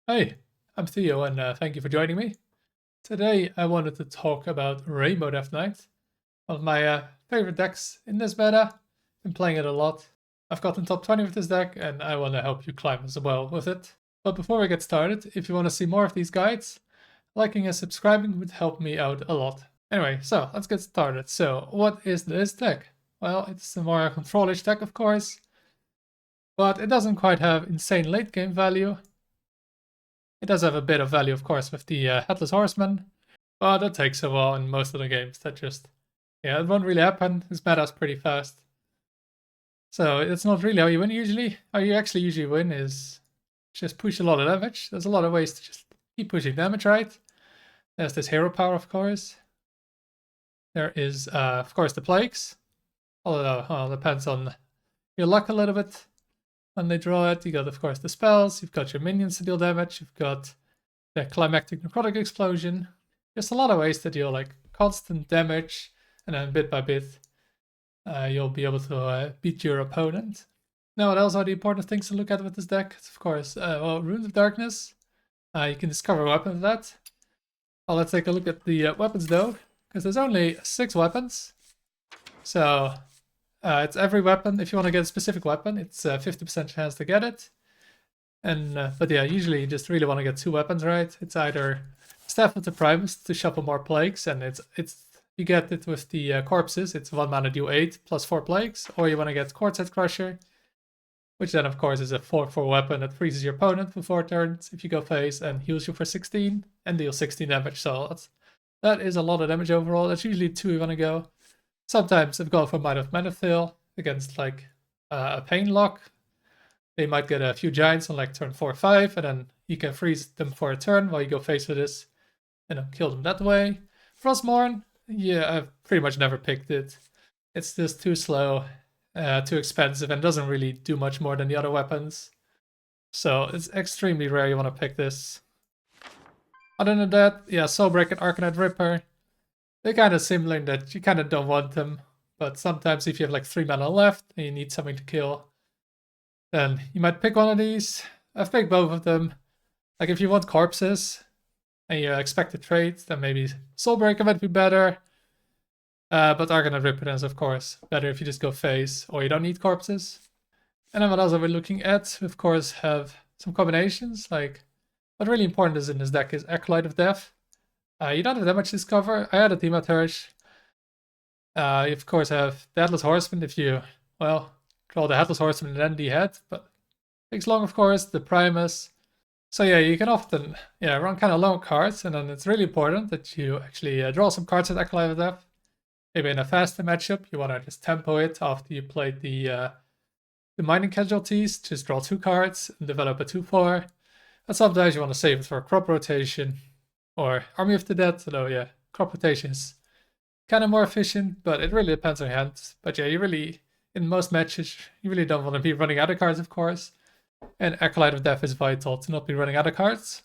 Hey, I'm Theo and thank you for joining me. Today I wanted to talk about Rainbow Death Knight, one of my favorite decks in this meta. Been playing it a lot. I've gotten top 20 with this deck and I want to help you climb as well with it. But before we get started, if you want to see more of these guides, liking and subscribing would help me out a lot. Anyway, so let's get started. So what is this deck? Well, it's a more control-ish deck of course, but it doesn't quite have insane late game value. It does have a bit of value, of course, with the Headless Horseman, but that takes a while in most of the games. It won't really happen. This meta's pretty fast. So it's not really how you win usually. How you actually usually win is just push a lot of damage. There's a lot of ways to just keep pushing damage, right? There's this hero power, of course. There is, of course, the plagues. Although, well, depends on your luck a little bit. When they draw it, you got, of course, the spells, you've got your minions to deal damage, you've got the climactic necrotic explosion. There's a lot of ways to deal like constant damage, and then bit by bit, you'll be able to beat your opponent. Now, what else are the important things to look at with this deck? It's, of course, well, Runes of Darkness. You can discover weapons with that. Well, let's take a look at the weapons though, because there's only 6 weapons. So it's every weapon. If you want to get a specific weapon, it's a 50% chance to get it. And but yeah, usually you just really want to get 2 weapons, right? It's either Staff of the Primus to shuffle more plagues, and it's you get it with the corpses. It's 1 mana deal 8 plus 4 plagues, or you want to get Quartz Head Crusher, which then of course is a 4/4 weapon that freezes your opponent for 4 turns if you go face and heals you for 16 and deals 16 damage. So that is a lot of damage overall. That's usually 2 you want to go. Sometimes I've gone for Might of Manethil against like a Pain Lock. They might get a few giants on like turn 4 or 5, and then you can freeze them for a turn while you go face with this, and kill them that way. Frostmourne, yeah, I've pretty much never picked it. It's just too slow, too expensive, and doesn't really do much more than the other weapons. So it's extremely rare you want to pick this. Other than that, yeah, Soulbreak and Arcanite Ripper, they're kind of similar in that you kind of don't want them, but sometimes if you have like 3 mana left and you need something to kill, then you might pick one of these. I've picked both of them. Like if you want corpses and you expect a trade, then maybe Soulbreaker might be better. But Arcanite Ripper is of course better if you just go face or you don't need corpses. And then what else are we looking at? We of course have some combinations. Like what really important is in this deck is Acolyte of Death. You don't have that much discover. I added Thematurge. You of course have the Headless Horseman if you, well, draw the Headless Horseman and then the head, but takes long of course, the Primus. So yeah, you can often run kind of long cards, and then it's really important that you actually draw some cards at Acolyte of Death. Maybe in a faster matchup, you want to just tempo it after you played the Mining Casualties, just draw 2 cards and develop a 2/4. And sometimes you want to save it for crop rotation or Army of the Dead, although yeah, crop rotation is kind of more efficient, but it really depends on your hand. But yeah, in most matches, you really don't want to be running out of cards, of course. And Acolyte of Death is vital to not be running out of cards.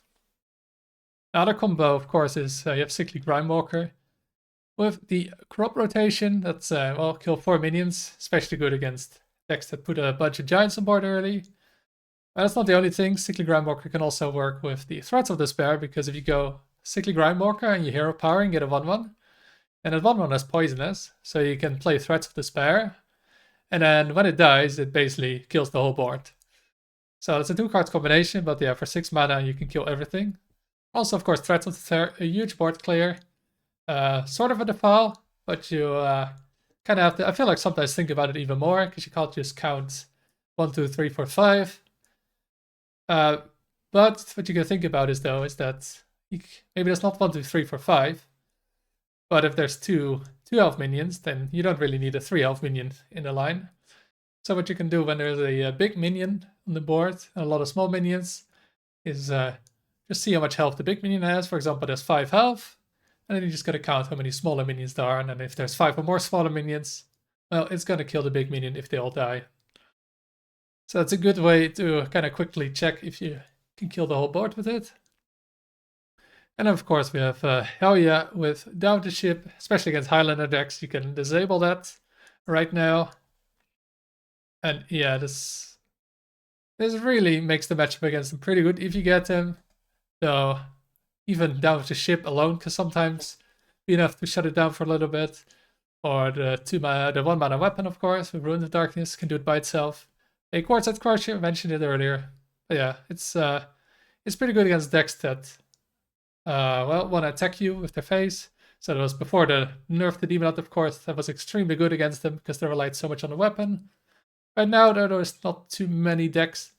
Another combo, of course, is you have Sickly Grimewalker. With the crop rotation, that's, well, kill 4 minions, especially good against decks that put a bunch of giants on board early. But that's not the only thing. Sickly Grimewalker can also work with the Threats of Despair, because if you go Sickly Grimewalker and you hero power and get a 1/1, and that 1/1 is poisonous, so you can play Threats of Despair, and then when it dies, it basically kills the whole board. So it's a 2 cards combination, but yeah, for 6 mana you can kill everything. Also, of course, Threats of Despair, a huge board clear. Sort of a defile, but you kind of have to, I feel like sometimes think about it even more, because you can't just count 1, 2, 3, 4, 5. But what you can think about is that maybe there's not 1, 2, 3, 4, 5, but if there's 2 health minions, then you don't really need a 3 health minion in the line. So what you can do when there's a big minion on the board and a lot of small minions is just see how much health the big minion has. For example, there's 5 health, and then you just gotta count how many smaller minions there are, and then if there's 5 or more smaller minions, well, it's gonna kill the big minion if they all die. So that's a good way to kind of quickly check if you can kill the whole board with it. And of course we have Hell Yeah with Down to Ship, especially against Highlander decks. You can disable that right now. And yeah, this really makes the matchup against him pretty good if you get him. So even down with the ship alone can sometimes be enough to shut it down for a little bit. Or the 1 mana weapon, of course, with Ruins of Darkness can do it by itself. A Quartzite Crusher, I mentioned it earlier. But yeah, it's pretty good against decks that want to attack you with their face. So that was before the nerf the Demon Hunt, of course. That was extremely good against them because they relied so much on the weapon. Right now, there's not too many decks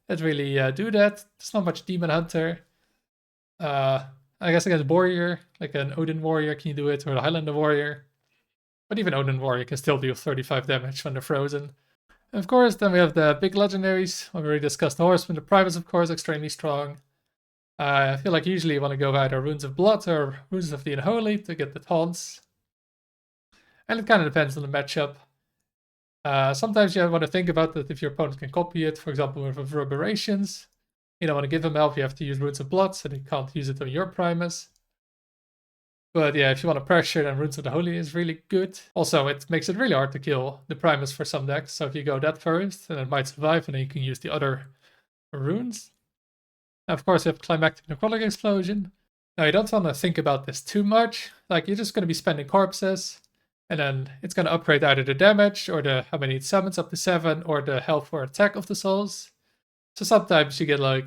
that really do that. There's not much Demon Hunter. I guess against Warrior, like an Odin Warrior can you do it, or a Highlander Warrior. But even Odin Warrior can still deal 35 damage when they're frozen. And of course, then we have the big legendaries. We already discussed the Horseman. The Primus, of course, extremely strong. I feel like usually you want to go either Runes of Blood or Runes of the Unholy to get the taunts. And it kind of depends on the matchup. Sometimes you want to think about that if your opponent can copy it, for example, with Reverberations. You don't want to give them help, you have to use Runes of Blood, so they can't use it on your Primus. But yeah, if you want to pressure, then Runes of the Holy is really good. Also, it makes it really hard to kill the Primus for some decks. So if you go that first, then it might survive, and then you can use the other runes. Now, of course, you have Climactic Necrotic Explosion. Now, you don't want to think about this too much. Like, you're just going to be spending corpses, and then it's going to upgrade either the damage, or the how many it summons up to 7, or the health or attack of the souls. So sometimes you get like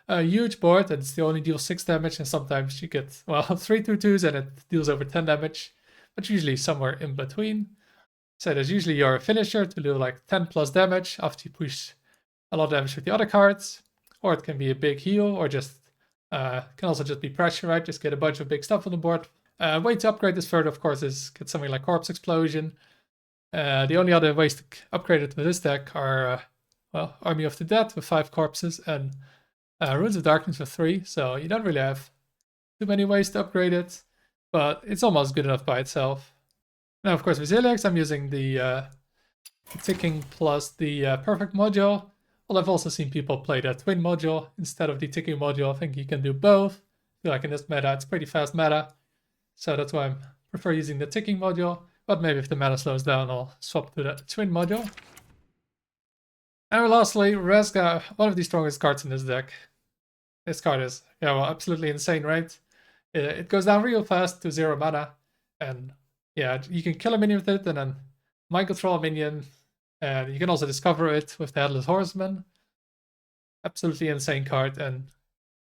a huge board and it still only deals 6 damage, and sometimes you get, well, 3 2/2s and it deals over 10 damage, but usually somewhere in between. So there's usually your finisher to do like 10 plus damage after you push a lot of damage with the other cards, or it can be a big heal, or just can also just be pressure, right? Just get a bunch of big stuff on the board. Way to upgrade this further, of course, is get something like Corpse Explosion. The only other ways to upgrade it with this deck are, well, Army of the Dead with 5 corpses and Runes of Darkness with 3, so you don't really have too many ways to upgrade it, but it's almost good enough by itself. Now, of course, with Zilliax, I'm using the ticking plus the perfect module. Well, I've also seen people play the twin module instead of the ticking module. I think you can do both. I feel like in this meta, it's pretty fast meta, so that's why I prefer using the ticking module. But maybe if the meta slows down, I'll swap to the twin module. And lastly, Rezga, one of the strongest cards in this deck. This card is, yeah, well, absolutely insane, right? It goes down real fast to 0 mana, and yeah, you can kill a minion with it, and then mind control a minion, and you can also discover it with the Headless Horseman. Absolutely insane card, and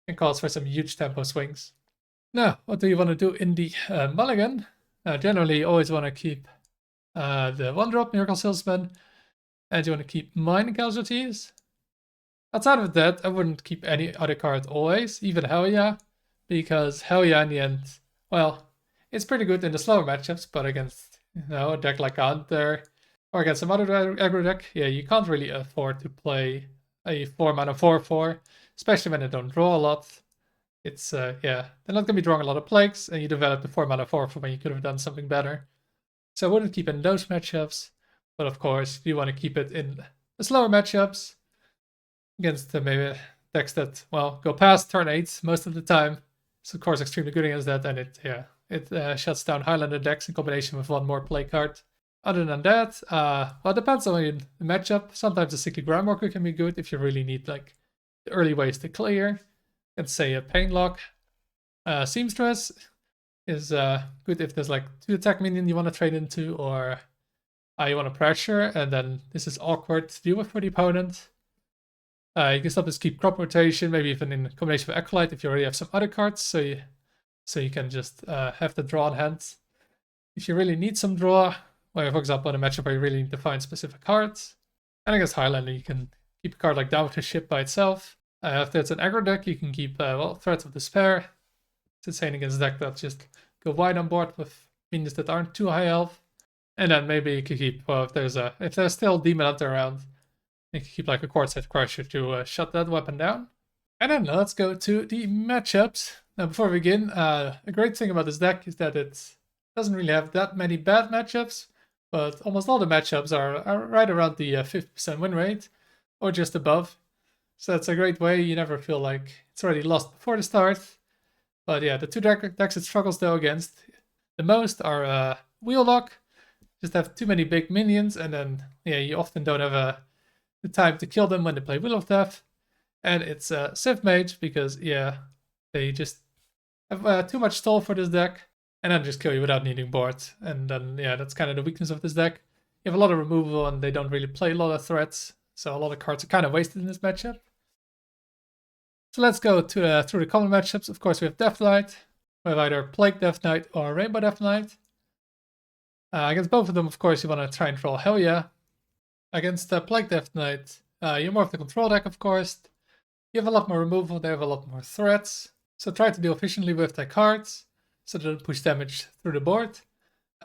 can cause for some huge tempo swings. Now, what do you want to do in the mulligan? Generally, you always want to keep the 1-drop Miracle Salesman, and you want to keep Mind Casualties. Outside of that, I wouldn't keep any other card always, even Hell Yeah, because Hell Yeah in the end, well, it's pretty good in the slower matchups, but against, a deck like Hunter, or against some other aggro deck, yeah, you can't really afford to play a 4-mana 4/4, especially when they don't draw a lot. It's, yeah, they're not going to be drawing a lot of plagues, and you develop the 4-mana 4/4 when you could have done something better. So I wouldn't keep it in those matchups, but of course, you want to keep it in the slower matchups, against maybe decks that, well, go past turn 8 most of the time. It's of course extremely good against that, and it shuts down Highlander decks in combination with one more play card. Other than that, well, it depends on the matchup. Sometimes the Cyclic Groundwalker can be good if you really need like the early ways to clear. Let's say a Painlock. Seamstress is good if there's like 2 attack minion you want to trade into, or you want to pressure, and then this is awkward to deal with for the opponent. You can sometimes keep crop rotation, maybe even in combination with Acolyte if you already have some other cards, so you can just have the draw on hand. If you really need some draw, well, for example, in a matchup where you really need to find specific cards. And I guess Highlander, you can keep a card like Down with the Ship by itself. If there's an aggro deck, you can keep, well, Threats of Despair. It's insane against a deck that just go wide on board with minions that aren't too high health. And then maybe you can keep, well, if there's still Demon Hunter around, you can keep like a Quartzite Crusher to shut that weapon down. And then let's go to the matchups. Now, before we begin, a great thing about this deck is that it doesn't really have that many bad matchups, but almost all the matchups are right around the 50% win rate, or just above. So that's a great way. You never feel like it's already lost before the start. But yeah, the 2 decks it struggles though against the most are Warlock. Just have too many big minions, and then yeah, you often don't have the time to kill them when they play Will of Death. And it's Sif Mage, because yeah, They just have too much stall for this deck, and then just kill you without needing board. And then, yeah, that's kind of the weakness of this deck. You have a lot of removal, and they don't really play a lot of threats, so a lot of cards are kind of wasted in this matchup. So let's go to through the common matchups. Of course, we have Death Knight. We have either Plague Death Knight or Rainbow Death Knight. Against both of them, of course, you want to try and draw Hell Yeah. Against Plague Death Knight, you're more of the control deck, of course. You have a lot more removal, they have a lot more threats. So try to deal efficiently with their cards, so they don't push damage through the board.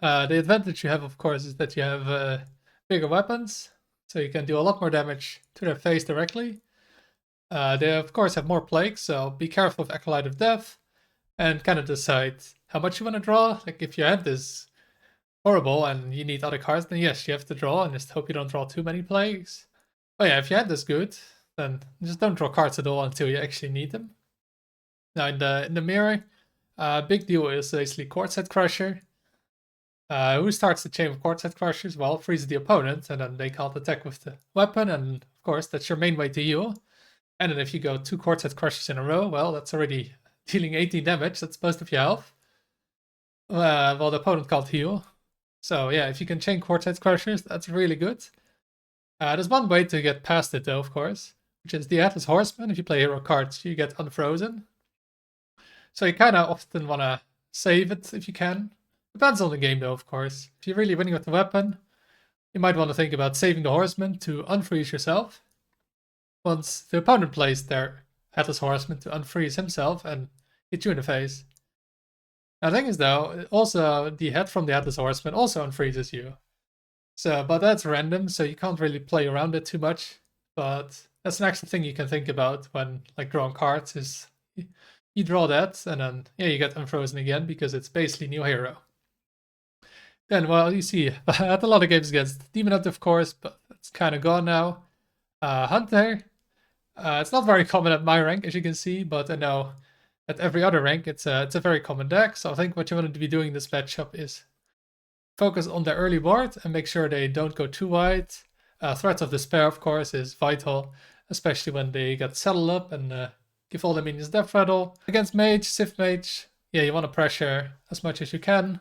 The advantage you have, of course, is that you have bigger weapons, so you can do a lot more damage to their face directly. They, of course, have more plagues, so be careful with Acolyte of Death, and kind of decide how much you want to draw. Like, if your hand is horrible and you need other cards, then yes, you have to draw, and just hope you don't draw too many plagues. But yeah, if your hand is good, then just don't draw cards at all until you actually need them. Now, in the mirror, big deal is basically Quartzhead Crusher. Who starts the chain of Quartzhead Crushers? Well, freezes the opponent, and then they can't attack with the weapon, and of course, that's your main way to heal. And then if you go 2 Quartzhead Crushers in a row, well, that's already dealing 18 damage. That's most of your health. Well, the opponent can't heal. So yeah, if you can chain Quartzhead Crushers, that's really good. There's one way to get past it, though, of course, which is the Headless Horseman. If you play hero cards, you get unfrozen. So you kind of often want to save it if you can. Depends on the game, though, of course. If you're really winning with the weapon, you might want to think about saving the Horseman to unfreeze yourself. Once the opponent plays their Headless Horseman to unfreeze himself and hit you in the face. Now, the thing is, though, also the head from the Headless Horseman also unfreezes you. So, but that's random, so you can't really play around it too much. But that's an extra thing you can think about when like drawing cards is you draw that, and then yeah, you get unfrozen again because it's basically new hero. Then, well, you see, I had a lot of games against Demon Hunter, of course, but it's kind of gone now. Hunter, it's not very common at my rank, as you can see, but I know at every other rank it's a very common deck. So I think what you want to be doing in this matchup is focus on their early board and make sure they don't go too wide. Threats of Despair, of course, is vital, especially when they get settled up and give all the minions Death Rattle. Against Mage, Sif Mage, yeah, you want to pressure as much as you can.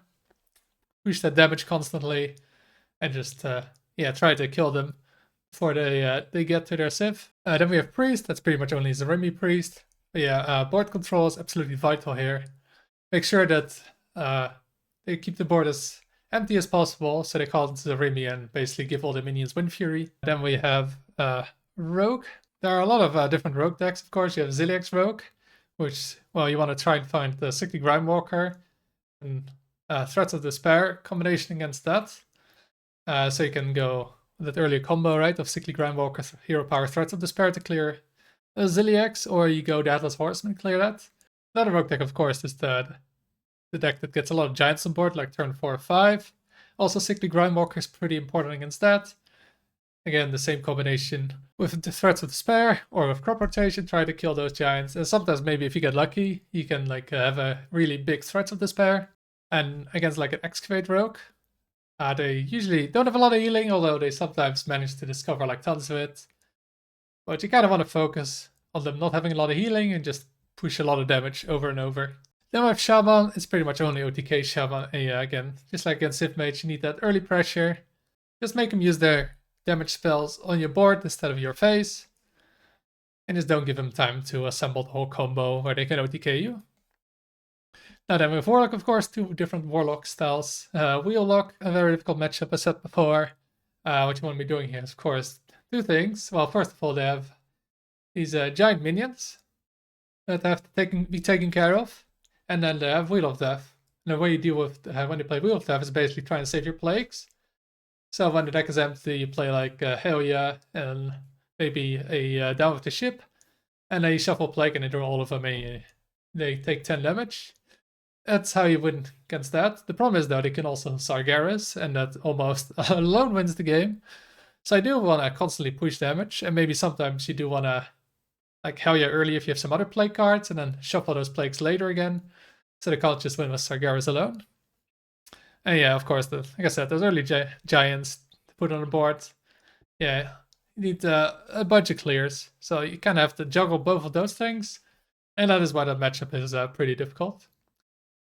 Push that damage constantly, and just yeah, try to kill them before they get to their Sif. Then we have Priest, that's pretty much only Zarimi Priest. But yeah, board control is absolutely vital here. Make sure that they keep the board as empty as possible, so they call it Zarimi and basically give all the minions Wind Fury. Then we have Rogue. There are a lot of different Rogue decks, of course. You have Ziliax Rogue, which, well, you want to try and find the Sickly Grimewalker and Threats of Despair combination against that. So you can go with that earlier combo, right, of Sickly Grimewalker, Hero Power, Threats of Despair to clear Ziliax, or you go the Atlas Horseman, clear that. Another Rogue deck, of course, is the deck that gets a lot of Giants on board, like turn 4 or 5. Also, Sickly Grimewalker is pretty important against that. Again, the same combination with the Threats of Despair or with Crop Rotation, try to kill those Giants. And sometimes maybe if you get lucky, you can like have a really big Threats of Despair. And against like an Excavate Rogue, they usually don't have a lot of healing, although they sometimes manage to discover like tons of it. But you kind of want to focus on them not having a lot of healing and just push a lot of damage over and over. Then we have Shaman. It's pretty much only OTK Shaman. And yeah, again, just like against Sif Mage, you need that early pressure. Just make them use their damage spells on your board instead of your face. And just don't give them time to assemble the whole combo where they can OTK you. Now then we have Warlock, of course, 2 different Warlock styles. Wheellock, a very difficult matchup, as said before. What you want to be doing here is, of course, 2 things. Well, first of all, they have these giant minions that have to be taken care of. And then they have Wheel of Death. And the way you deal with when you play Wheel of Death is basically trying to save your plagues. So when the deck is empty, you play like Hell Yeah and maybe a Down with the Ship. And then you shuffle Plague and they draw all of them and they take 10 damage. That's how you win against that. The problem is, though, they can also Sargeras, and that almost alone wins the game. So I do want to constantly push damage, and maybe sometimes you do want to like Hell Yeah early if you have some other plague cards, and then shuffle those plagues later again, so they can't just win with Sargeras alone. And yeah, of course, like I said, those early giants to put on the board. Yeah, you need a bunch of clears, so you kind of have to juggle both of those things. And that is why that matchup is pretty difficult.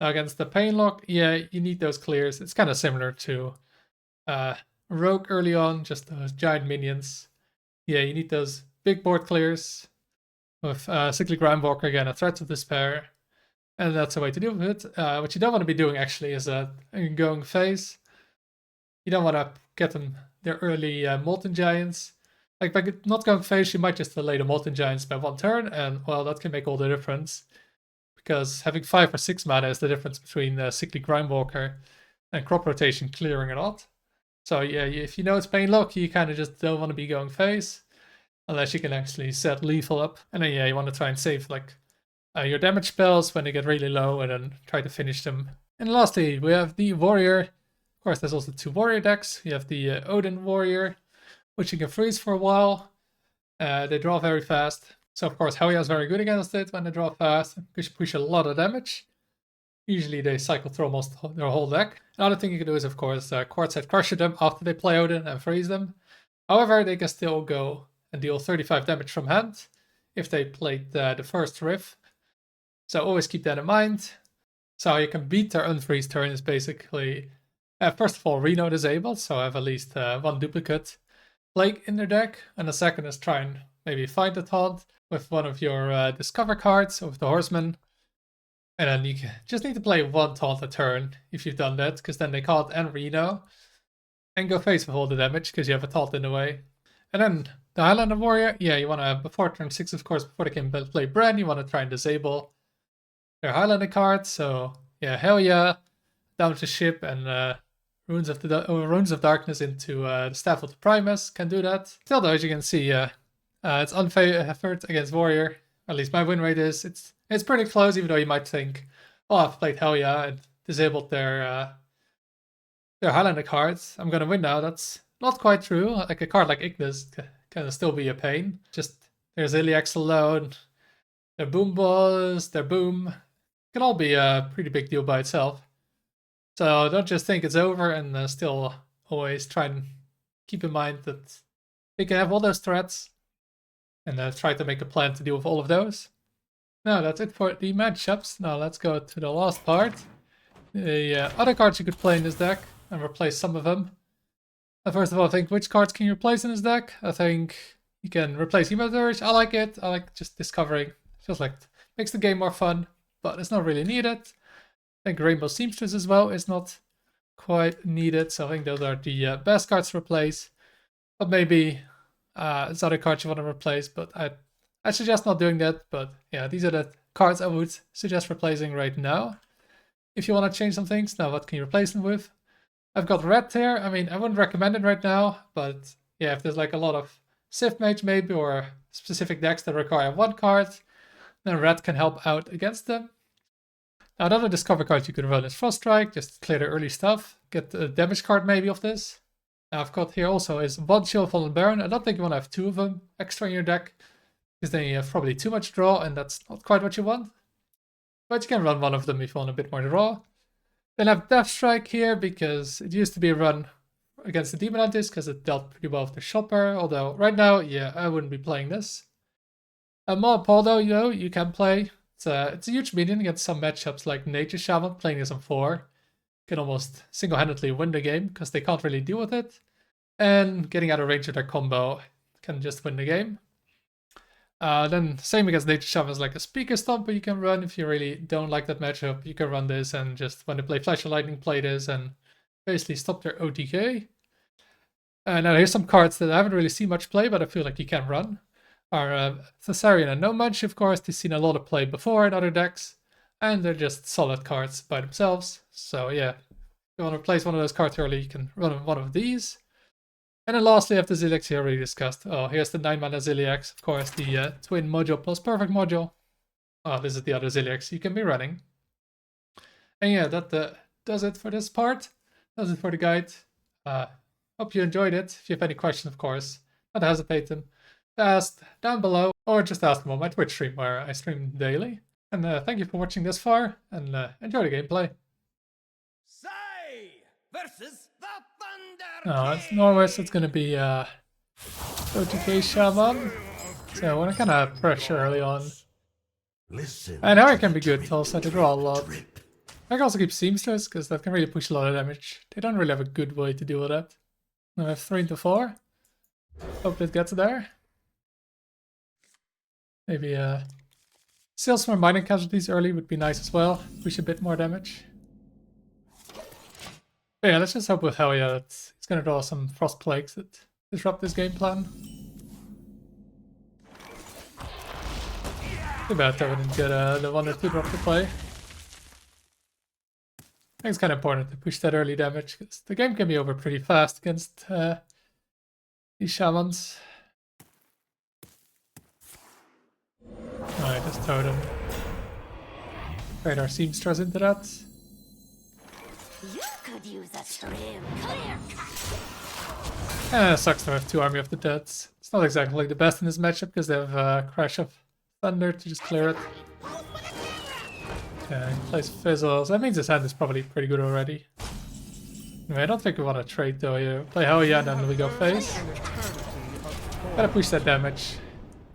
Now against the Painlock, yeah, you need those clears. It's kind of similar to Rogue early on, just those giant minions. Yeah, you need those big board clears with Cyclic Grimewalker again, a Threats of Despair. And that's the way to deal with it. What you don't want to be doing actually is going phase. You don't want to get them their early Molten Giants. Like by not going phase, you might just delay the Molten Giants by 1 turn, and well, that can make all the difference. Because having 5 or 6 mana is the difference between Cyclic Grimewalker and Crop Rotation clearing a lot. So yeah, if you know it's Painlock, you kind of just don't want to be going phase. Unless you can actually set lethal up. And then yeah, you want to try and save like your damage spells when they get really low and then try to finish them. And lastly, we have the Warrior. Of course, there's also 2 Warrior decks. You have the Odin Warrior, which you can freeze for a while. They draw very fast. So of course, Helya is very good against it when they draw fast, because you push a lot of damage. Usually they cycle through almost their whole deck. Another thing you can do is, of course, Quartzhead Crusher them after they play Odin and freeze them. However, they can still go and deal 35 damage from hand if they played the first Riff. So always keep that in mind. So how you can beat their unfreeze turn is basically, first of all, Reno disabled, so have at least 1 duplicate Plague in their deck. And the second is try and maybe find the taunt with one of your Discover cards, with the Horseman. And then you just need to play 1 taunt a turn if you've done that, because then they can't end Reno. And go face with all the damage, because you have a taunt in the way. And then the Highlander Warrior, yeah, you want to, before turn 6, of course, before they can play Bren, you want to try and disable their Highlander cards. So, yeah, Helya, down to ship, and Runes of Darkness into the Staff of the Primus can do that. Still though, as you can see, it's unfavored against Warrior. At least my win rate is. It's pretty close, even though you might think, oh, I've played Helya and disabled their Highlander cards, I'm gonna win now. That's not quite true. Like a card like Ignis can still be a pain. Just their Ziliax alone, their Boom Balls, their Boom, can all be a pretty big deal by itself. So don't just think it's over, and still always try and keep in mind that they can have all those threats, and try to make a plan to deal with all of those. Now that's it for the matchups. Now let's go to the last part. The other cards you could play in this deck and replace some of them. First of all, I think which cards can you replace in this deck? I think you can replace Hematurge. I like it. I like just discovering. Feels like it makes the game more fun, but it's not really needed. I think Rainbow Seamstress as well is not quite needed, so I think those are the best cards to replace. But maybe there's other cards you want to replace, but I suggest not doing that. But yeah, these are the cards I would suggest replacing right now. If you want to change some things, now what can you replace them with? I've got red here. I mean, I wouldn't recommend it right now, but yeah, if there's like a lot of Sif Mage maybe, or specific decks that require 1 card, then red can help out against them. Now another discover card you could run is Frost Strike, just clear the early stuff, get a damage card maybe of this. Now I've got here also is 1 Chill Fallen Baron. I don't think you want to have 2 of them extra in your deck, because then you have probably too much draw, and that's not quite what you want. But you can run 1 of them if you want a bit more draw. Then I have Death Strike here, because it used to be a run against the Demon Antis, because it dealt pretty well with the Shopper. Although right now, yeah, I wouldn't be playing this. Paul though, you can play. It's a huge minion against some matchups like Nature Shaman. Playing this on 4 can almost single-handedly win the game, because they can't really deal with it. And getting out of range of their combo can just win the game. Then same against Nature Shaman is like a Speaker Stomper you can run if you really don't like that matchup. You can run this and just when they play Flash of Lightning, play this and basically stop their OTK. Now here's some cards that I haven't really seen much play, but I feel like you can run. Are Thessarian and Nomad, of course. They've seen a lot of play before in other decks, and they're just solid cards by themselves. So yeah, if you want to replace one of those cards early, you can run one of these. And then lastly, I have the Ziliax here already discussed. Oh, here's the 9-mana Ziliax, of course, the Twin Module plus Perfect Module. Oh, this is the other Ziliax you can be running. And yeah, that does it for this part. Does it for the guide. Hope you enjoyed it. If you have any questions, of course, don't hesitate to ask down below, or just ask them on my Twitch stream where I stream daily. And thank you for watching this far, and enjoy the gameplay. Versus the Thunder No, it's Norway, so it's gonna be OTK Shaman. So I want to kind of pressure early on. Listen. And now to it can the be good drip, also to draw a lot. drip. I can also keep Seamstress, because that can really push a lot of damage. They don't really have a good way to deal with that. Now I have 3 into 4. Hope it gets there. Maybe steal some more mining casualties early would be nice as well. Push a bit more damage. But yeah, let's just hope with Hell that he's gonna draw some Frost Plagues that disrupt this game plan. Too bad that we didn't get the 1 or 2 drop to play. I think it's kind of important to push that early damage, because the game can be over pretty fast against these shamans. Alright, just totem. Trade our Seamstress into that. You could use a trim. Clear It sucks to have 2 Army of the Dead. It's not exactly the best in this matchup, because they have Crash of Thunder to just clear it. Okay, he plays Fizzles. That means his hand is probably pretty good already. Anyway, I don't think we want to trade though here. Play Hell and then we go face. Gotta push that damage.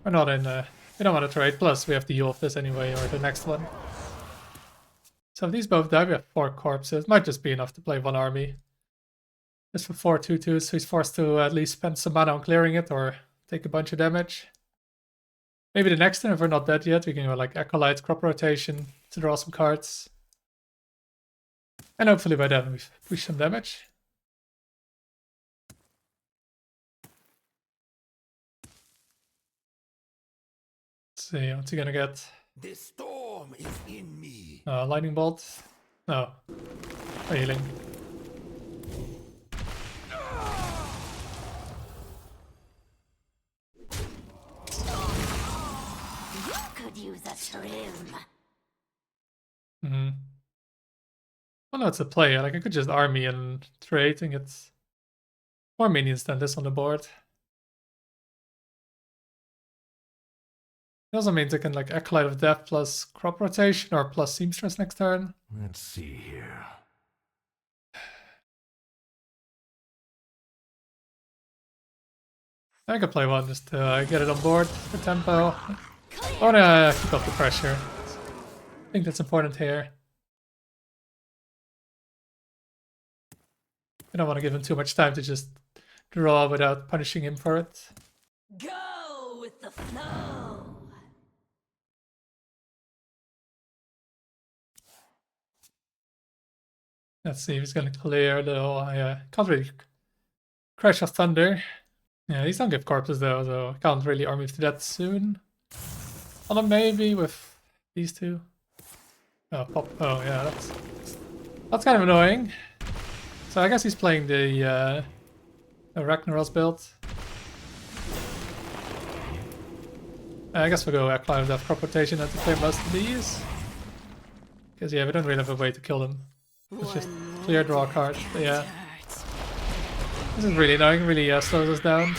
We're not in we don't want to trade, plus we have to heal off this anyway, or the next one. So if these both die, we have 4 corpses. Might just be enough to play 1 army. Just for 4 2/2s, so he's forced to at least spend some mana on clearing it, or take a bunch of damage. Maybe the next turn, if we're not dead yet, we can go like Acolyte, Crop Rotation to draw some cards. And hopefully by then we've pushed some damage. Let's see, what's he gonna get? The storm is in me. Lightning Bolt? No. Healing. You could use a trim. Mm-hmm. Well, no, it's a play. Like, I could just army and trade and get more minions than this on the board. It also means I can like Acolyte of Death plus Crop Rotation or plus Seamstress next turn. Let's see here. I could play 1 just to get it on board for tempo. I want to keep up the pressure. I think that's important here. I don't want to give him too much time to just draw without punishing him for it. Go with the flow. Let's see if he's going to clear though. I can't really Crash of Thunder. Yeah, these don't give corpses though, so I can't really army to that soon. Although maybe with these 2. Oh, pop. Oh yeah, that's kind of annoying. So I guess he's playing the Ragnaros build. I guess we'll go Acolyte of Death, Crop Rotation and to clear most of these. Because yeah, we don't really have a way to kill them. It's just clear, draw a card. But yeah. This is really annoying, really slows us down.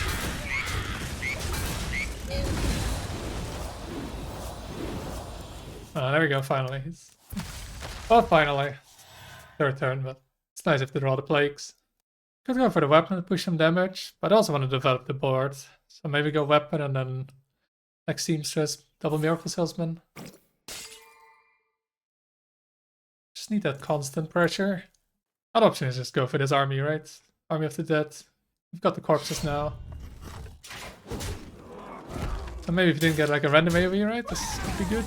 Oh, there we go, finally. Oh, finally. 3rd turn, but it's nice if they draw the plagues. Could go for the weapon to push some damage, but I also want to develop the board. So maybe go weapon and then like Seamstress, double Miracle Salesman. Just need that constant pressure. Other option is just go for this army, right? Army of the Dead. We've got the corpses now. So maybe if you didn't get like a random AoE, right? This could be good.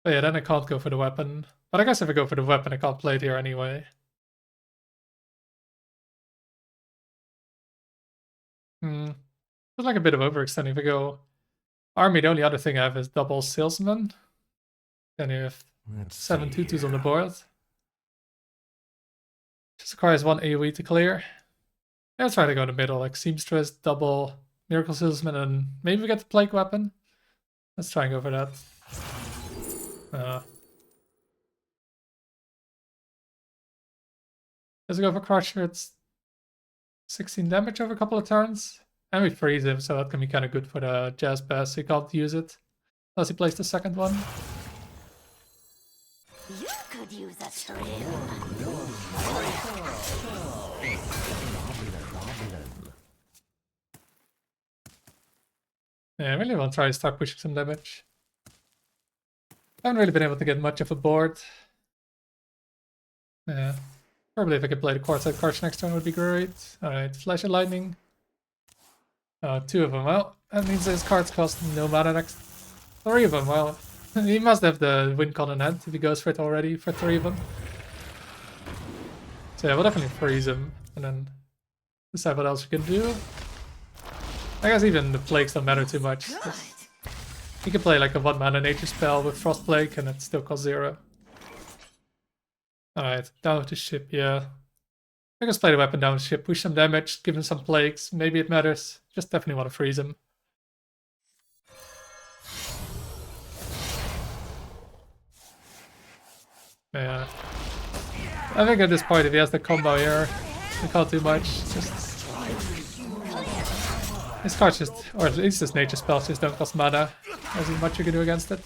But yeah, then I can't go for the weapon. But I guess if I go for the weapon, I can't play it here anyway. It's like a bit of overextending. If I go army, the only other thing I have is double Salesman. Then you have 7 2/2s on the board. Just requires 1 AoE to clear. Let's try to go in the middle, like Seamstress, double Miracle Salesman, and maybe we get the Plague Weapon. Let's try and go for that. Let's go for Crusher. It's 16 damage over a couple of turns. And we freeze him, so that can be kind of good for the Jazz Bass. He can't use it unless he plays the second one. You could use a trim. Yeah, I really want to try to start pushing some damage. I haven't really been able to get much of a board. Yeah. Probably if I could play the Quartzite cards next turn would be great. Alright, Flash of Lightning. Oh, 2 of them. Well, that means his cards cost no mana next. 3 of them. Well, he must have the win con in hand if he goes for it already for 3 of them. So yeah, we'll definitely freeze him and then decide what else we can do. I guess even the plagues don't matter too much. He can play like a 1 mana nature spell with Frost Plague and it still costs 0. Alright, down with the ship, yeah. I guess play the weapon down with the ship, push some damage, give him some plagues, maybe it matters. Just definitely want to freeze him. Yeah. I think at this point if he has the combo here, we can't do much. Just his cards just, or at least his nature spells just don't cost mana. There's not much you can do against it.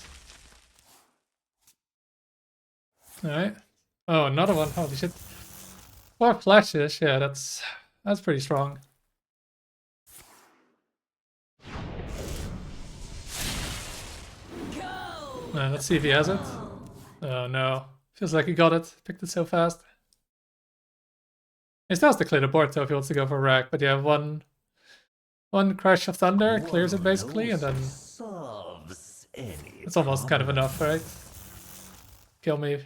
Alright. Oh, another one. Holy shit. 4 flashes. Yeah, that's pretty strong. Let's see if he has it. Oh no. Feels like he got it. Picked it so fast. He still has to clear the board though if he wants to go for a rack. But yeah, one Crash of Thunder clears it basically, and then it's almost kind of enough, right? Kill me.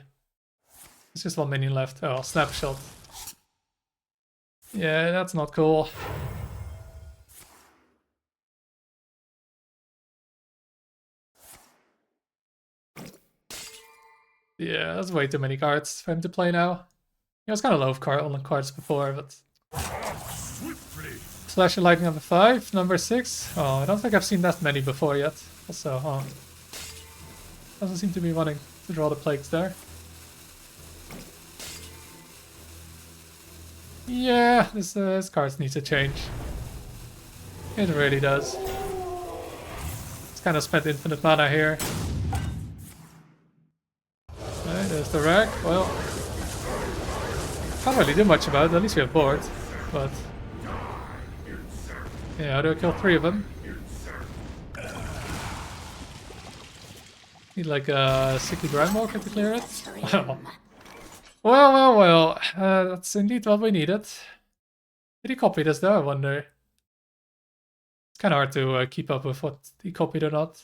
There's just 1 minion left. Oh, Snapshot. Yeah, that's not cool. Yeah, that's way too many cards for him to play now. He was kind of low on the cards before, but... Slash of Lightning number 5, number 6. Oh, I don't think I've seen that many before yet. Also, doesn't seem to be wanting to draw the plagues there. Yeah, this cards need to change. It really does. It's kind of spent infinite mana here. Alright, there's the rack. Well, can't really do much about it. At least we have board. But yeah, how do I kill 3 of them? Need like a sickly Grandwalker to clear it. Well. That's indeed what we needed. Did he copy this though? I wonder. It's kind of hard to keep up with what he copied or not.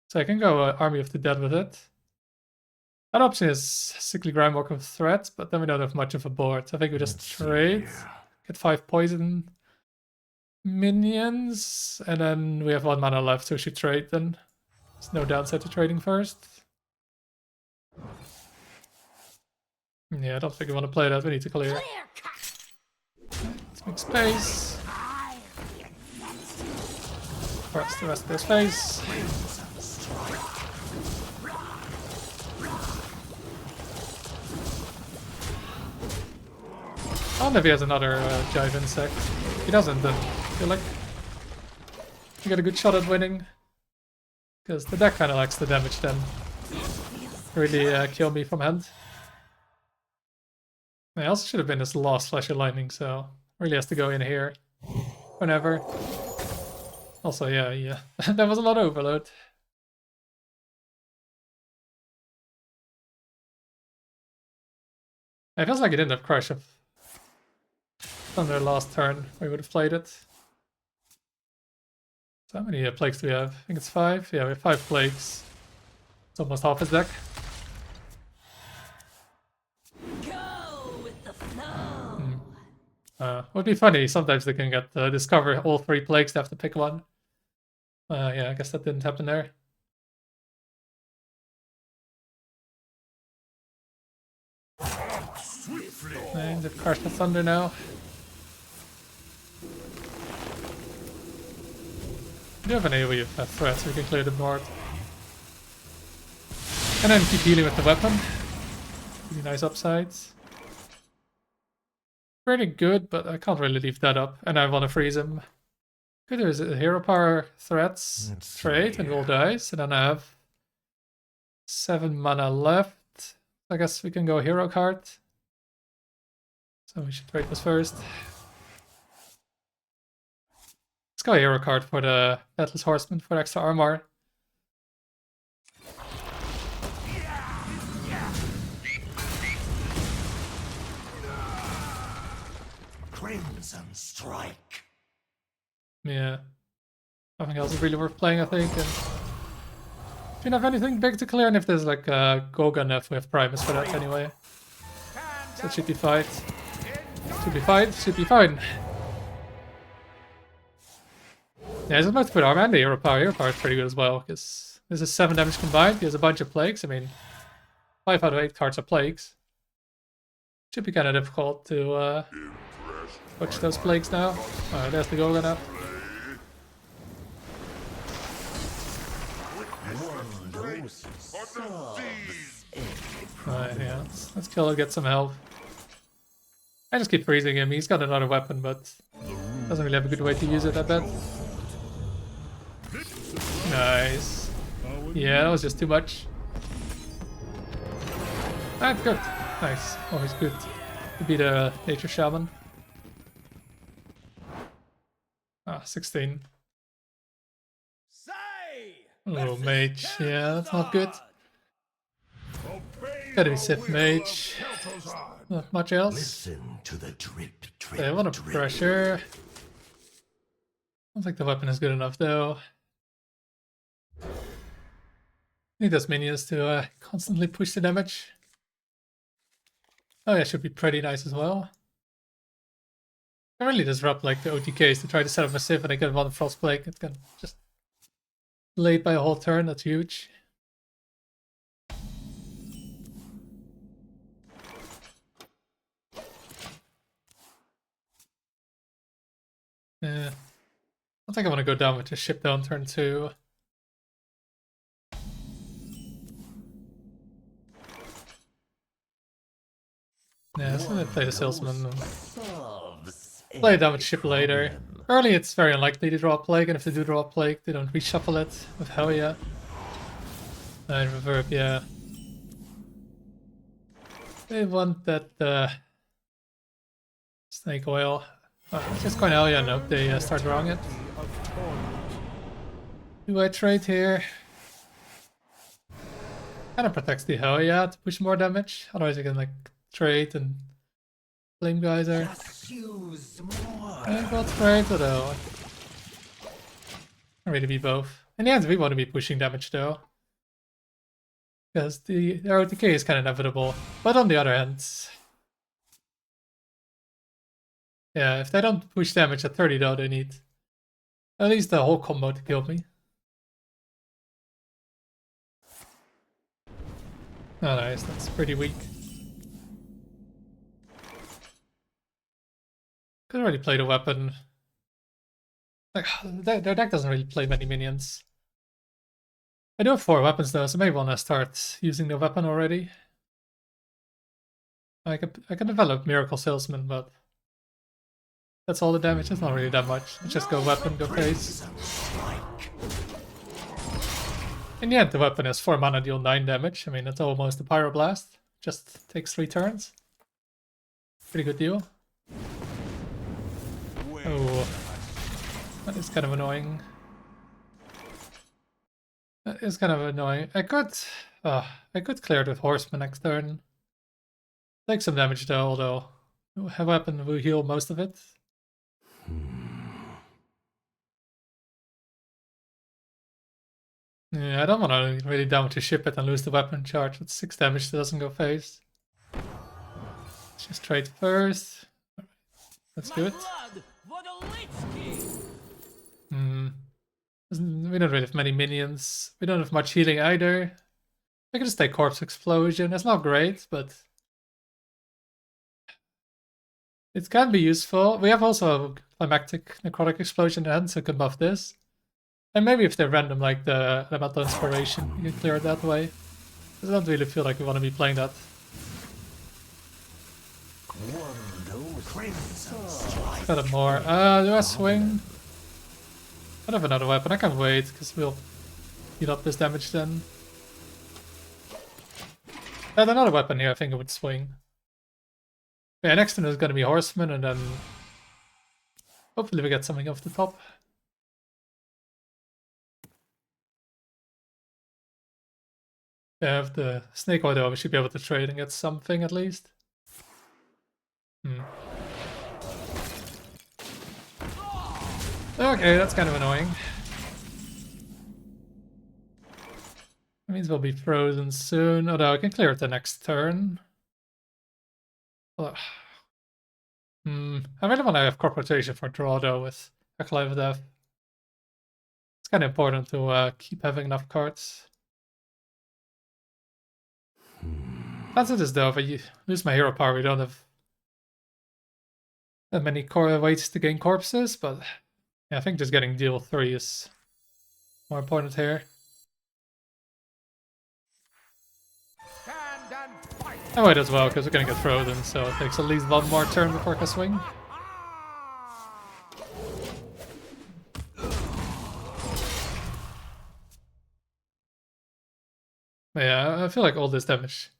So I can go Army of the Dead with it. That option is sickly Grandwalker with threats, but then we don't have much of a board. I think we just trade. Get 5 poison minions, and then we have 1 mana left, so we should trade then. There's no downside to trading first. Yeah, I don't think we want to play that. We need to clear. Let's make space. Press the rest of their space. I wonder if he has another Jive Insect. If he doesn't, then I feel like we get a good shot at winning. Because the deck kind of lacks the damage then. Really kill me from hand. I also should have been this last Flash of Lightning, so really has to go in here whenever. Also, yeah, that was a lot of overload. It feels like he didn't have Crush of Thunder last turn. We would have played it. So how many plagues do we have? I think it's 5. Yeah, we have 5 plagues. It's almost half his deck. Would be funny. Sometimes they can get discover all 3 plagues. They have to pick one. Yeah, I guess that didn't happen there. And they've crashed the Thunder now. We do have an AoE of threat, so we can clear the board. And then keep healing with the weapon. Pretty nice upsides. Pretty good, but I can't really leave that up. And I want to freeze him. Good, there's a hero power threats trade and roll dice. And then I have 7 mana left. I guess we can go hero card. So we should trade this first. Let's go hero card for the Headless Horseman for extra armor. Crimson strike. Yeah. Nothing else is really worth playing, I think. And do you have anything big to clear? And if there's like a Goga enough, we have Primus for that anyway. So it should be fine. Should be fine. Should be fine. Yeah, he's about to put armor and the hero power. Hero power is pretty good as well, because this is 7 damage combined. He has a bunch of plagues. I mean, 5 out of 8 cards are plagues. Should be kind of difficult to watch those plagues now. Alright, there's the Goga now. Alright, yeah, let's kill him, get some health. I just keep freezing him. He's got another weapon, but doesn't really have a good way to use it, I bet. Nice. Yeah, that was just too much. Ah, good. Nice. Always good to be the Nature Shaman. Ah, 16. Oh, Mage. Yeah, that's not good. Gotta be Sif Mage. Not much else. Listen to the drip, drip, They want to drip. pressure. I don't think the weapon is good enough though. Need those minions to constantly push the damage. Oh yeah, should be pretty nice as well. I really disrupt like the OTKs to try to set up a Sif and I get one Frostplague. It can just late by a whole turn. That's huge. Yeah. I think I want to go down with the ship down turn 2. Yeah, so I'm gonna play the salesman. Play down with ship later. Early it's very unlikely to draw a plague, and if they do draw a plague, they don't reshuffle it with hell yeah. And reverb, yeah. They want that snake oil. Oh, just going hell yeah, nope, they start drawing it. Do I trade here? Kind of protects the hell yeah to push more damage. Otherwise I can like trade and Flame Geyser. I will trade though. I really be both. In the end we want to be pushing damage though. Because the ROTK is kind of inevitable. But on the other hand, yeah, if they don't push damage at 30 though, they need at least the whole combo to kill me. Oh nice, that's pretty weak. Could already play the weapon. Like, their deck doesn't really play many minions. I do have 4 weapons though, so maybe I want to start using the weapon already. I can develop Miracle Salesman, but that's all the damage. It's not really that much. Let's just go weapon, go face. In the end, the weapon has 4 mana, deal 9 damage. I mean, that's almost a Pyroblast. Just takes 3 turns. Pretty good deal. Oh, that is kind of annoying. That is kind of annoying. I could clear it with Horseman next turn. Take some damage though, although a weapon will heal most of it. Yeah, I don't want to really down to ship it and lose the weapon charge. It's 6 damage that doesn't go face. Let's just trade first. Let's do it. We don't really have many minions. We don't have much healing either. I can just take Corpse Explosion. That's not great, but it can be useful. We have also a Climactic Necrotic Explosion in hand, so we can buff this. And maybe if they're random, like the Elemental Inspiration, you can clear it that way. I don't really feel like we want to be playing that. Got a more. Do I swing? I have another weapon. I can wait, because we'll heal up this damage then. I had another weapon here, I think it would swing. Yeah, next turn is going to be Horseman, and then hopefully we get something off the top. Yeah, if the Snake Oil, we should be able to trade and get something at least. Okay, that's kind of annoying. That means we'll be frozen soon, although I can clear it the next turn. Well, I really want to have crop rotation for draw though with a Clive of Death. It's kind of important to keep having enough cards. That's it is though, if I lose my hero power, we don't have that many ways to gain corpses, but yeah, I think just getting deal 3 is more important here. I might as well, because we're gonna get frozen, so it takes at least one more turn before I can swing. But yeah, I feel like all this damage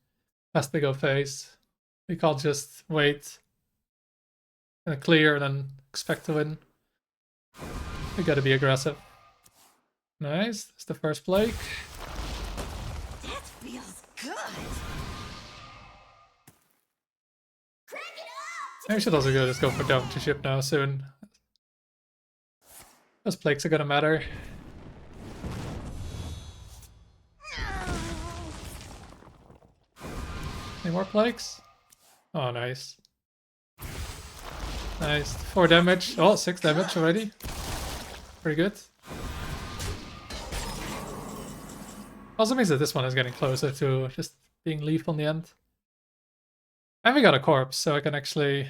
has to go face. We can't just wait and clear and then expect to win. We gotta be aggressive. Nice, that's the first Blake. That feels good. Crank it up! I should also just go for down to ship now soon. Those Blakes are gonna matter. Any more Blakes? Oh, nice. Nice. 4 damage. Oh, 6 damage already. Pretty good. Also means that this one is getting closer to just being lethal in the end. And we got a corpse, so I can actually...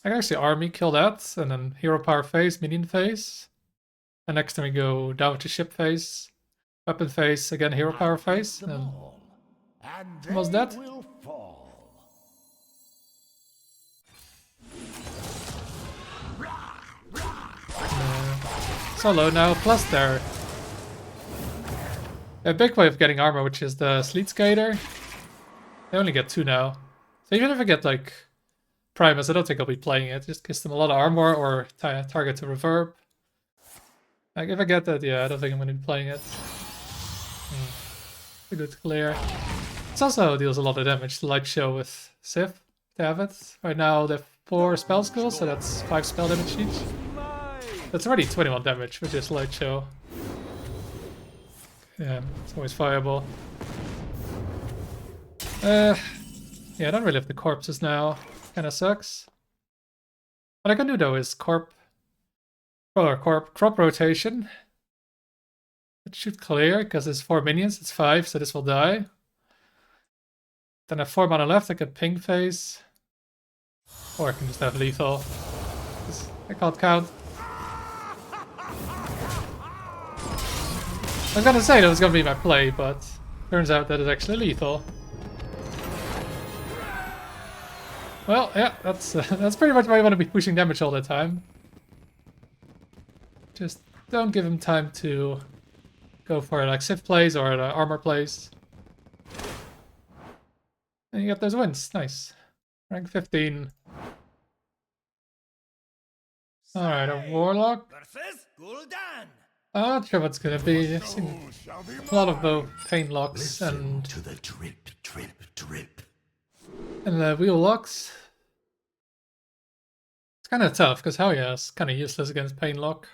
I can actually army kill that, and then hero power phase, minion phase. And next time we go down to ship phase. Weapon phase, again hero power phase, and almost dead. So low now, plus there. A big way of getting armor, which is the Sleet Skater. They only get 2 now. So even if I get like Primus, I don't think I'll be playing it. Just gives them a lot of armor or target to reverb. Like if I get that, yeah, I don't think I'm going to be playing it. A good clear. It also deals a lot of damage to Light Show with Sif to have it. Right now they have 4 spell skills, so that's 5 spell damage each. That's already 21 damage with just Light Show. Yeah, it's always fireable. Yeah, I don't really have the corpses now. Kinda sucks. What I can do though is crop rotation. It should clear, because it's 4 minions, it's 5, so this will die. Then I have 4 mana left, I can ping phase. Or I can just have lethal. I can't count. I was gonna say that was gonna be my play, but turns out that it's actually lethal. Well, yeah, that's pretty much why you want to be pushing damage all the time. Just don't give him time to go for like Sif plays or armor plays. And you get those wins. Nice. Rank 15. Alright, a Warlock. Versus Gul'dan. Not sure what's gonna be. I've seen a lot of both Pain Locks and to the drip, drip, drip. Wheel Locks. It's kind of tough because Helya is kind of useless against Pain Lock.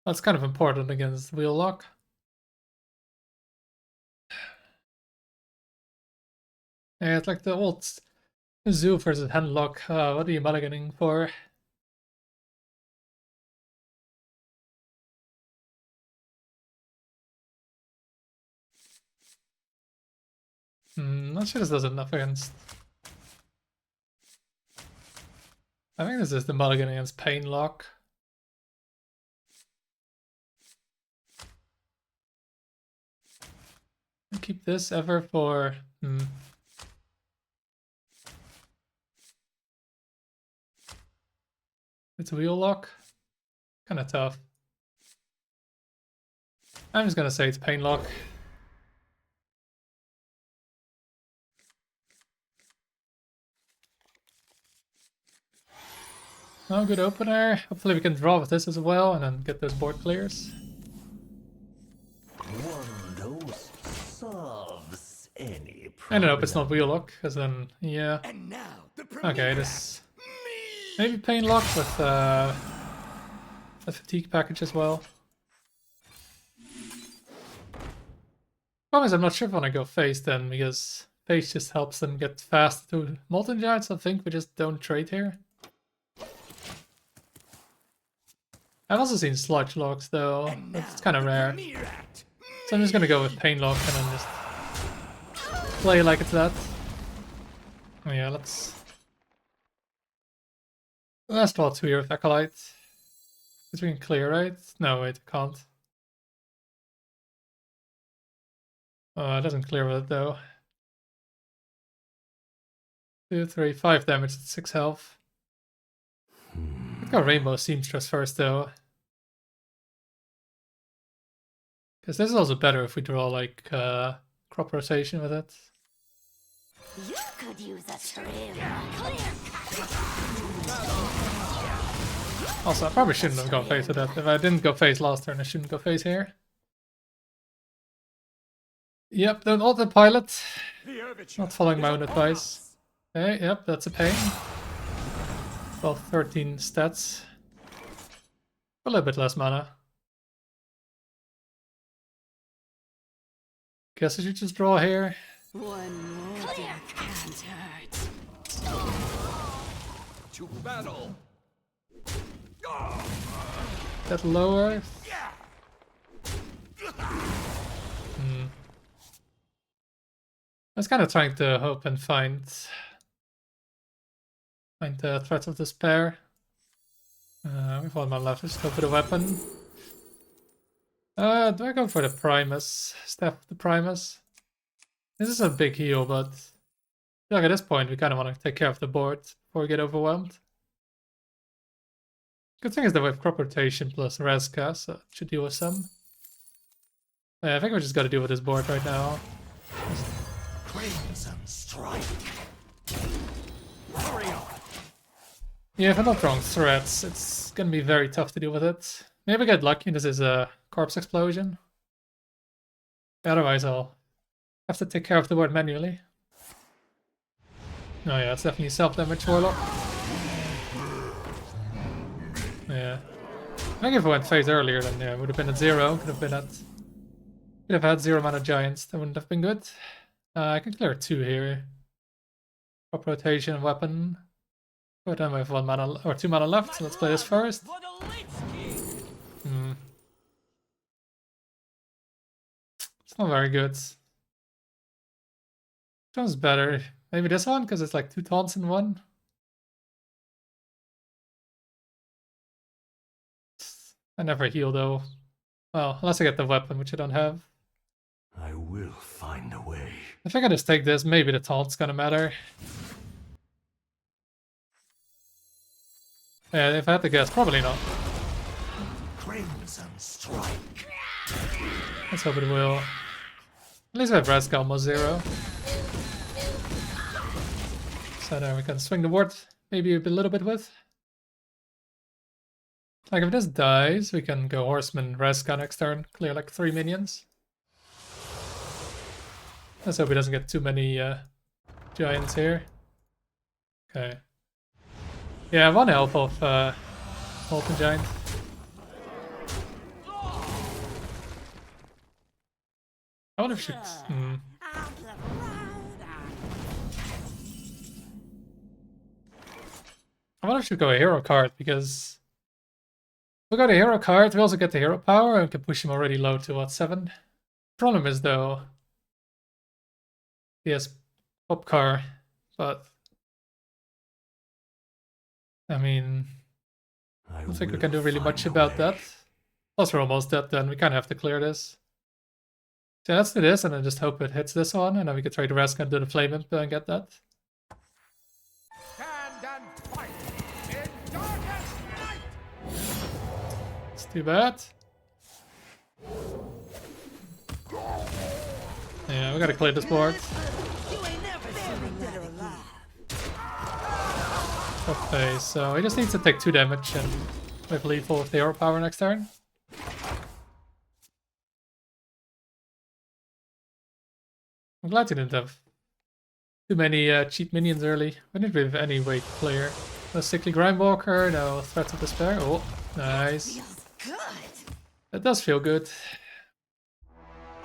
That's kind of important against Wheel Lock. Yeah, it's like the old Zoo versus Handlock. What are you mulliganing for? Not sure this does enough against... I think this is the mulligan against Pain Lock. Keep this ever for... It's a Wheel Lock. Kind of tough. I'm just gonna say it's Pain Lock. Oh, good opener. Hopefully we can draw with this as well and then get those board clears. I don't know if it's not Warlock, because then, yeah. And now the Okay, this... Maybe Pain Lock with a fatigue package as well. Problem is, I'm not sure if I want to go face then, because face just helps them get fast to Molten Giants. I think we just don't trade here. I've also seen Sludge Locks though, but it's kind of rare. So I'm just gonna go with Pain Lock and then just play like it's that. Oh yeah, let's draw 2 here with Acolyte. Because we can clear, right? No, wait, I can't. It doesn't clear with it though. 2, 3, 5 damage at 6 health. Let's go Rainbow Seamstress first though. Because this is also better if we draw like crop rotation with it. You could use a trim. Also, I probably shouldn't have gone face with that. If I didn't go face last turn, I shouldn't go face here. Yep, don't autopilot. Not following my own advice. Okay, yep, that's a pain. 12, 13 stats. A little bit less mana. Guess I should just draw here. One more death can't hurt. To battle. That lower. I was kind of trying to hope and find the Threats of Despair. With one man left, just go for the weapon. Do I go for the Primus? Staff of the Primus? This is a big heal, but I feel like at this point we kind of want to take care of the board before we get overwhelmed. Good thing is that we have crop rotation plus Reska, so it should deal with some. Yeah, I think we just got to deal with this board right now. Crimson strike. Yeah, if I'm not wrong, threats, it's gonna be very tough to deal with it. Maybe I get lucky and this is a corpse explosion. Otherwise I'll have to take care of the board manually. Oh yeah, it's definitely self-damage Warlock. Yeah. I think if I went phase earlier then yeah, it would have been at 0, could have had 0 mana giants, that wouldn't have been good. I can clear 2 here. Crop rotation, weapon. But then we have 1 mana or 2 mana left, so let's play this first. It's not very good. Which one's better? Maybe this one, because it's like 2 taunts in 1. I never heal though. Well, unless I get the weapon, which I don't have. I will find a way. I think I just take this, maybe the taunt's gonna matter. Yeah, if I had to guess, probably not. Crimson strike. Let's hope it will. At least I have Reska almost 0. So now we can swing the board maybe a little bit with. Like if this dies, we can go Horseman Reska next turn, clear like 3 minions. Let's hope he doesn't get too many giants here. Okay. Yeah, 1 health of Molten Giant. I wonder if she... I wonder if she go a hero card, because if we got a hero card, we also get the hero power and can push him already low to what, 7? Problem is though, he has pop car, but I mean, I don't think we can do really much about that. Plus we're almost dead then, we kind of have to clear this. So let's do this and then just hope it hits this one, and then we can try the rest and do the flame imp and get that. Stand and fight in darkest night. It's too bad. Yeah, we gotta clear this board. Okay, so he just needs to take 2 damage and we have lethal with the hero power next turn. I'm glad he didn't have Too many cheap minions early. I didn't really have any way to clear. No Sickly Grindwalker, no Threats of Despair. Oh, nice. Feels good. That does feel good.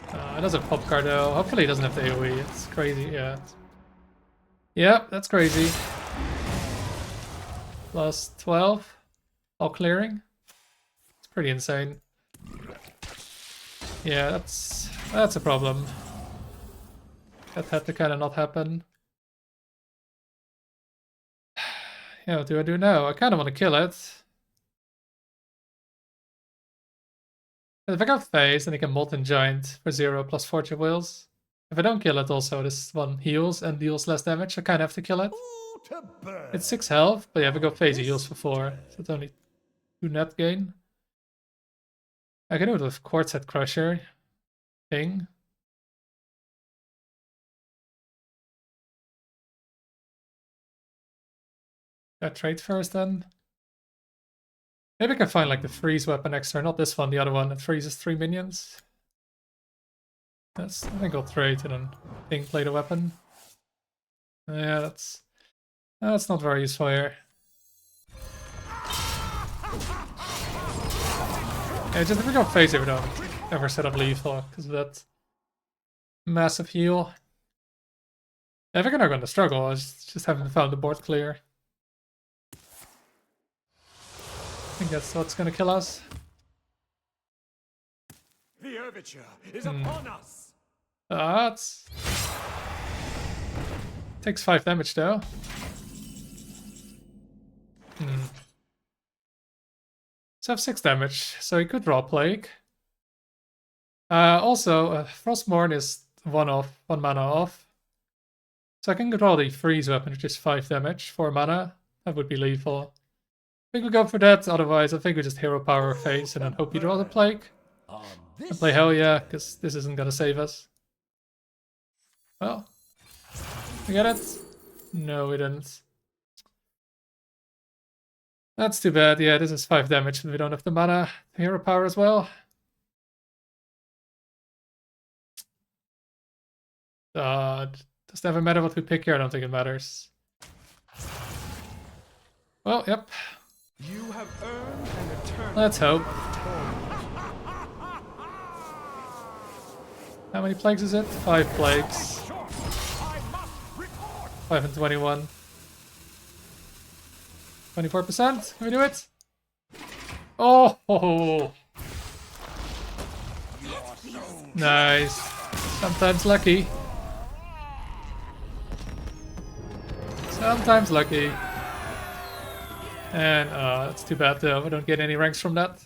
It does have pop card though. Hopefully it doesn't have the AoE. It's crazy, yeah. Yep, that's crazy. Plus 12. All clearing. It's pretty insane. Yeah, that's a problem. That had to kind of not happen. Yeah, what do I do now? I kind of want to kill it. If I go phase, then I can Molten Giant for 0 plus Fortune Wheels. If I don't kill it also, this one heals and deals less damage. I kind of have to kill it. It's 6 health, but yeah, if I go phase, it heals for 4. So it's only 2 net gain. I can do it with Quartz Head Crusher. Thing. That trade first then. Maybe I can find like the freeze weapon extra, not this one, the other one that freezes 3 minions. I think I'll trade and then Ping play the weapon. Yeah, that's not very useful here. Yeah, just if we go phase it, we don't ever set up lethal because of that massive heal. Yeah, I think I'm not going to struggle, I just haven't found the board clear. I think that's what's gonna kill us. The overture is upon us. That's takes 5 damage though. So I have 6 damage, so he could draw Plague. Also, Frostmourne is 1 mana off. So I can draw the freeze weapon, which is 5 damage, 4 mana. That would be lethal. I think we go for that, otherwise I think we just hero power phase and then hope he draws a Plague. And play Hell Yeah, because this isn't gonna save us. Well, we get it? No, we didn't. That's too bad. Yeah, this is 5 damage and we don't have the mana to hero power as well. Does it ever matter what we pick here? I don't think it matters. Well, yep. You have earned an eternal. Let's hope. How many plagues is it? 5 plagues. 5 and 21. 24%? Can we do it? Oh! Nice. Sometimes lucky. Sometimes lucky. And that's too bad though, I don't get any ranks from that.